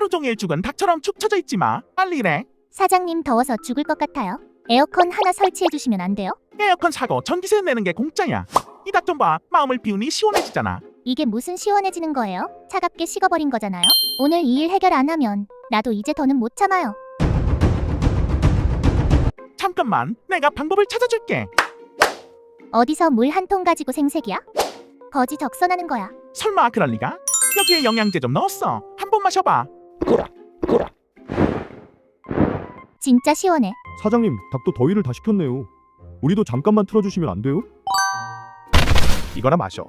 하루 종일 죽은 닭처럼 축 처져 있지 마. 빨리 일해. 사장님, 더워서 죽을 것 같아요. 에어컨 하나 설치해 주시면 안 돼요? 에어컨 사고 전기세 내는 게 공짜야. 이 닭 좀 봐. 마음을 비우니 시원해지잖아. 이게 무슨 시원해지는 거예요? 차갑게 식어버린 거잖아요. 오늘 이 일 해결 안 하면 나도 이제 더는 못 참아요. 잠깐만. 내가 방법을 찾아줄게. 어디서 물 한 통 가지고 생색이야? 거지 적선하는 거야. 설마 그럴 리가? 여기에 영양제 좀 넣었어. 한 번 마셔봐. 진짜 시원해. 사장님, 닭도 더위를 다 식혔네요. 우리도 잠깐만 틀어주시면 안 돼요? 이거나 마셔.